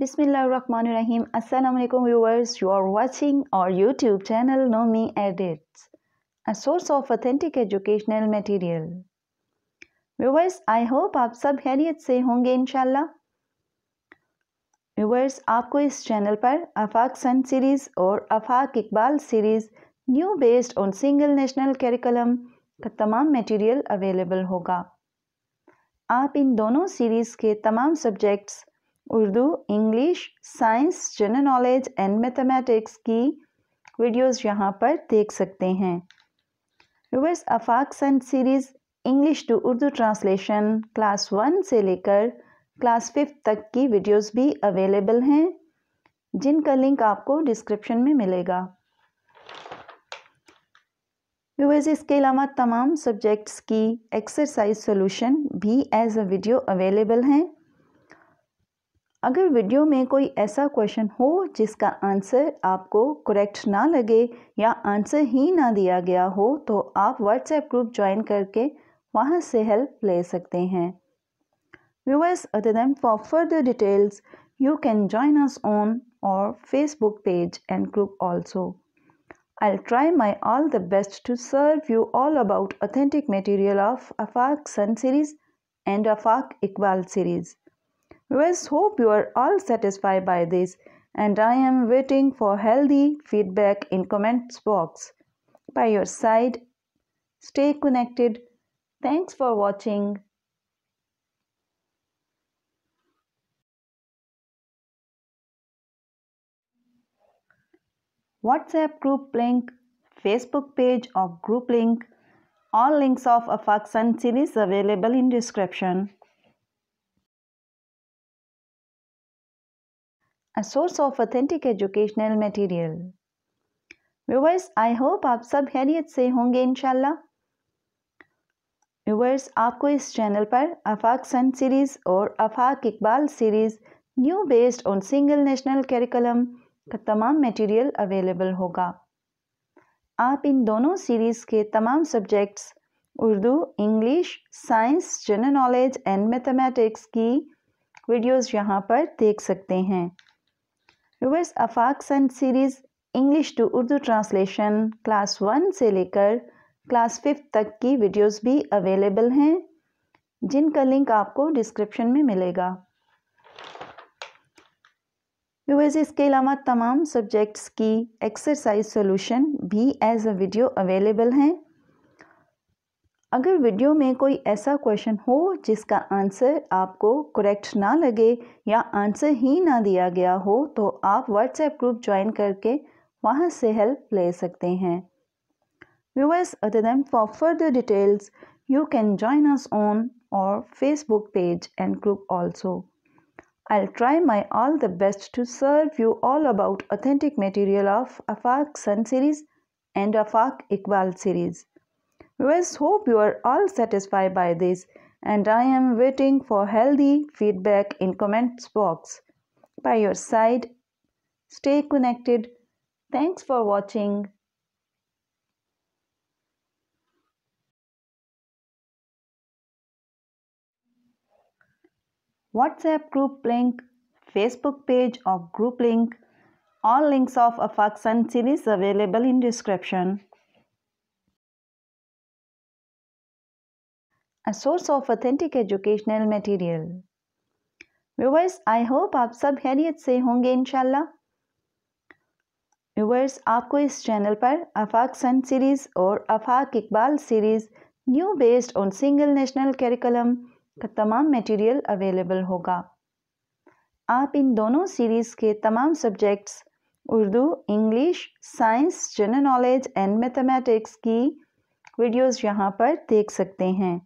Bismillahirrahmanirrahim. Assalamualaikum viewers. You are watching our YouTube channel Know Me Edits, a source of authentic educational material. Viewers, I hope आप सब खैरियत से होंगे इंशाल्लाह। Viewers, आपको इस चैनल पर आफाक सन सीरीज़ और Afaq Iqbal series new based on single national curriculum का तमाम मटेरियल अवेलेबल होगा। आप इन दोनों सीरीज़ के तमाम subjects Urdu, English, science, general knowledge and mathematics की वीडियोस यहाँ पर देख सकते हैं। Viewers, Afaq sun series English to Urdu translation class 1 से लेकर क्लास 5 तक की वीडियोस भी अवेलेबल हैं, जिनका लिंक आपको डिस्क्रिप्शन में मिलेगा। व्यूअर्स, इसके अलावा तमाम सब्जेक्ट्स की एक्सरसाइज सॉल्यूशन भी एज अ वीडियो अवेलेबल हैं। अगर वीडियो में कोई ऐसा क्वेश्चन हो जिसका आंसर आपको करेक्ट ना लगे या आंसर ही ना दिया गया हो, तो आप व्हाट्सएप ग्रुप ज्वाइन करके वहां से हेल्प ले सकते हैं। Viewers, other than for further details you can join us on our Facebook page and group also. I'll try my all the best to serve you all about authentic material of Afaq Sun series and Afaq Iqbal series. Viewers, hope you are all satisfied by this, and I am waiting for healthy feedback in comments box. By your side, stay connected. Thanks for watching. WhatsApp group link, Facebook page of group link, all links of Afaq Sun series available in description. A source of authentic educational material. Viewers, I hope आप सब खैरियत से होंगे इंशाल्लाह। Viewers, आपको इस channel पर आफाक sun series और Afaq Iqbal series new based on single national curriculum का तमाम मटेरियल अवेलेबल होगा। आप इन दोनों सीरीज़ के तमाम subjects Urdu, English, science, general knowledge and mathematics की वीडियोस यहाँ पर देख सकते हैं। Viewers, Afaq sun series English to Urdu translation class 1 से लेकर क्लास 5 तक की वीडियोस भी अवेलेबल हैं, जिनका लिंक आपको डिस्क्रिप्शन में मिलेगा। व्यूअर्स, इसके अलावा तमाम सब्जेक्ट्स की एक्सरसाइज सॉल्यूशन भी एज अ वीडियो अवेलेबल हैं। अगर वीडियो में कोई ऐसा क्वेश्चन हो जिसका आंसर आपको करेक्ट ना लगे या आंसर ही ना दिया गया हो, तो आप व्हाट्सएप ग्रुप ज्वाइन करके वहां से हेल्प ले सकते हैं। Viewers, other than for further details you can join us on our Facebook page and group also. I'll try my all the best to serve you all about authentic material of Afaq Sun series and Afaq Iqbal series. Viewers, hope you are all satisfied by this, and I am waiting for healthy feedback in comments box. By your side, stay connected. Thanks for watching. WhatsApp group link, Facebook page of group link, all links of Afaq Sun series available in description. A source of authentic educational material. Viewers, I hope आप सब खैरियत से होंगे इंशाल्लाह। Viewers, आपको इस channel पर आफाक sun series और Afaq Iqbal series new based on single national curriculum का तमाम मटेरियल अवेलेबल होगा। आप इन दोनों सीरीज़ के तमाम subjects Urdu, English, science, general knowledge and mathematics की वीडियोस यहाँ पर देख सकते हैं।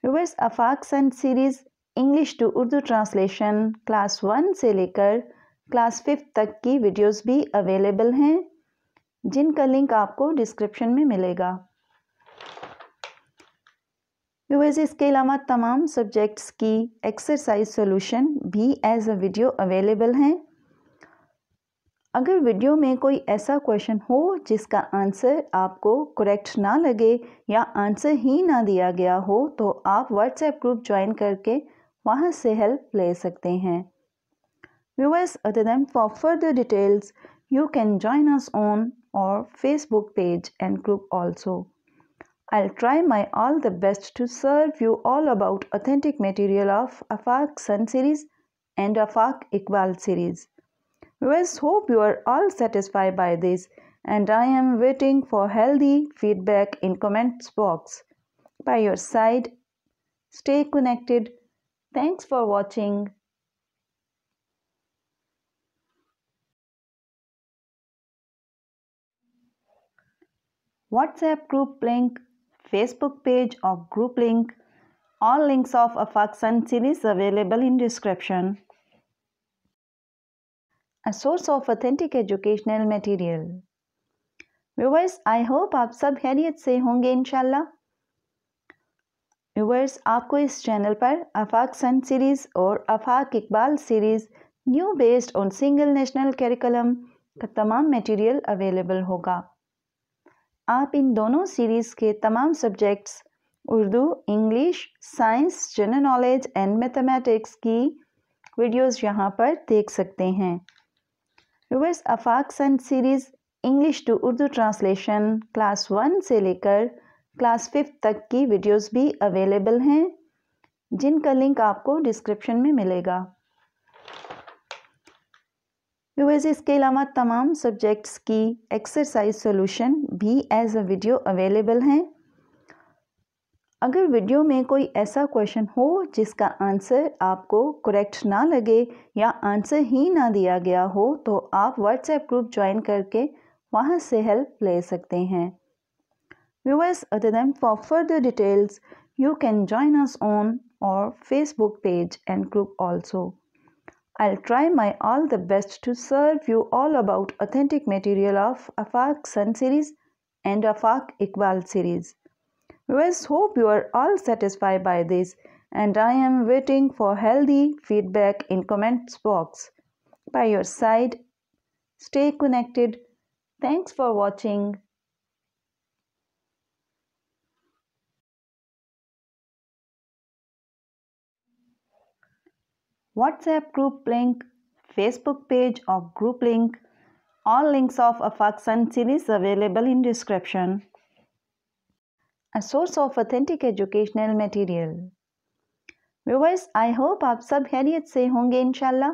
Viewers, Afaq sun series English to Urdu translation class 1 से लेकर क्लास 5 तक की वीडियोस भी अवेलेबल हैं, जिनका लिंक आपको डिस्क्रिप्शन में मिलेगा। व्यूअर्स, इसके अलावा तमाम सब्जेक्ट्स की एक्सरसाइज सॉल्यूशन भी एज अ वीडियो अवेलेबल हैं। अगर वीडियो में कोई ऐसा क्वेश्चन हो जिसका आंसर आपको करेक्ट ना लगे या आंसर ही ना दिया गया हो, तो आप व्हाट्सएप ग्रुप ज्वाइन करके वहां से हेल्प ले सकते हैं। Viewers, other than for further details, you can join us on our Facebook page and group also. I'll try my all the best to serve you all about authentic material of Afaq Sun series and Afaq Iqbal series. Viewers, hope you are all satisfied by this, and I am waiting for healthy feedback in comments box. By your side, stay connected. Thanks for watching. WhatsApp group link, Facebook page or group link. All links of Afaq Sun series available in description. A source of authentic educational material. Viewers, I hope आप सब खैरियत से होंगे इंशाल्लाह। Viewers, आपको इस channel पर आफाक sun series और Afaq Iqbal series new based on single national curriculum का तमाम मटेरियल अवेलेबल होगा। आप इन दोनों सीरीज़ के तमाम subjects Urdu, English, science, general knowledge and mathematics की वीडियोस यहाँ पर देख सकते हैं। Viewers, Afaq sun series English to Urdu translation class 1 से लेकर क्लास 5 तक की वीडियोस भी अवेलेबल हैं, जिनका लिंक आपको डिस्क्रिप्शन में मिलेगा। व्यूअर्स, इसके अलावा तमाम सब्जेक्ट्स की एक्सरसाइज सॉल्यूशन भी एज अ वीडियो अवेलेबल हैं। अगर वीडियो में कोई ऐसा क्वेश्चन हो जिसका आंसर आपको करेक्ट ना लगे या आंसर ही ना दिया गया हो, तो आप व्हाट्सएप ग्रुप ज्वाइन करके वहाँ से हेल्प ले सकते हैं। Viewers, other than for further details, you can join us on our Facebook page and group also. I'll try my all the best to serve you all about authentic material of Afaq Sun series and Afaq Iqbal series. Viewers, hope you are all satisfied by this, and I am waiting for healthy feedback in comments box. By your side, stay connected. Thanks for watching. WhatsApp group link, Facebook page or group link. All links of Afaq Sun series available in description. A source of authentic educational material. Viewers, I hope आप सब खैरियत से होंगे इंशाल्लाह।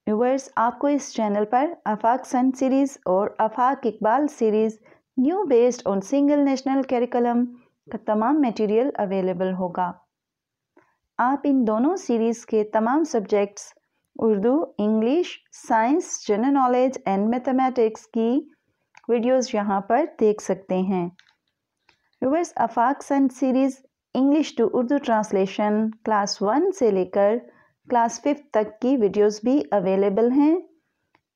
Viewers, आपको इस channel पर आफाक sun series और Afaq Iqbal series new based on single national curriculum का तमाम मटेरियल अवेलेबल होगा। आप इन दोनों सीरीज़ के तमाम subjects Urdu, English, science, general knowledge and mathematics की वीडियोस यहाँ पर देख सकते हैं। Viewers, Afaq sun series English to Urdu translation class 1 से लेकर क्लास 5 तक की वीडियोस भी अवेलेबल हैं,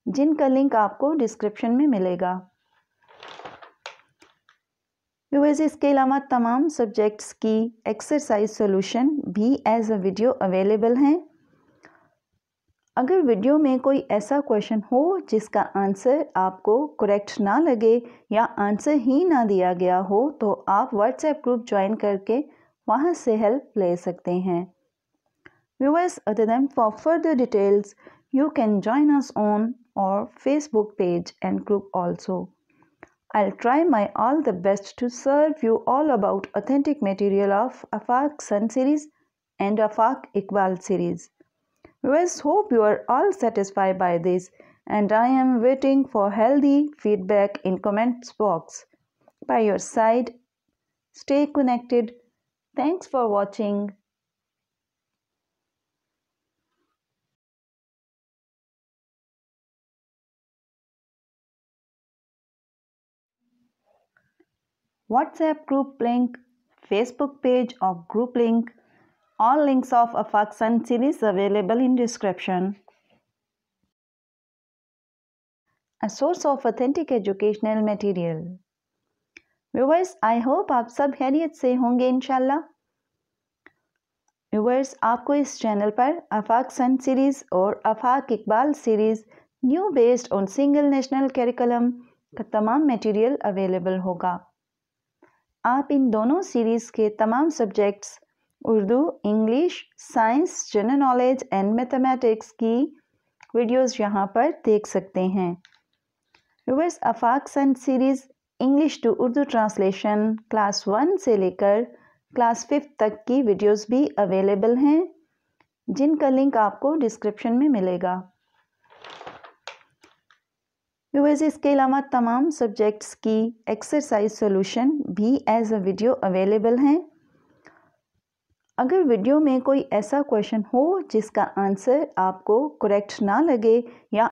जिनका लिंक आपको डिस्क्रिप्शन में मिलेगा। व्यूअर्स, इसके अलावा तमाम सब्जेक्ट्स की एक्सरसाइज सॉल्यूशन भी एज अ वीडियो अवेलेबल हैं। अगर वीडियो में कोई ऐसा क्वेश्चन हो जिसका आंसर आपको करेक्ट ना लगे या आंसर ही ना दिया गया हो, तो आप व्हाट्सएप ग्रुप ज्वाइन करके वहाँ से हेल्प ले सकते हैं। Viewers, other than for further details, you can join us on our Facebook page and group also. I'll try my all the best to serve you all about authentic material of Afaq Sun series and Afaq Iqbal series. Viewers, hope you are all satisfied by this, and I am waiting for healthy feedback in comments box. By your side, stay connected. Thanks for watching. WhatsApp group link, Facebook page or group link. All links of Afaq Sun series available in description. A source of authentic educational material. Viewers, I hope आप सब खैरियत से होंगे इंशाल्लाह। Viewers, आपको इस channel पर आफाक sun series और Afaq Iqbal series new based on single national curriculum का तमाम मटेरियल अवेलेबल होगा। आप इन दोनों सीरीज़ के तमाम subjects Urdu, English, science, general knowledge and mathematics की वीडियोस यहाँ पर देख सकते हैं। Viewers, Afaq sun series English to Urdu translation class 1 से लेकर क्लास 5 तक की वीडियोस भी अवेलेबल हैं, जिनका लिंक आपको डिस्क्रिप्शन में मिलेगा। व्यूअर्स, इसके अलावा तमाम सब्जेक्ट्स की एक्सरसाइज सॉल्यूशन भी एज अ वीडियो अवेलेबल हैं। अगर वीडियो में कोई ऐसा क्वेश्चन हो जिसका आंसर आपको करेक्ट ना लगे या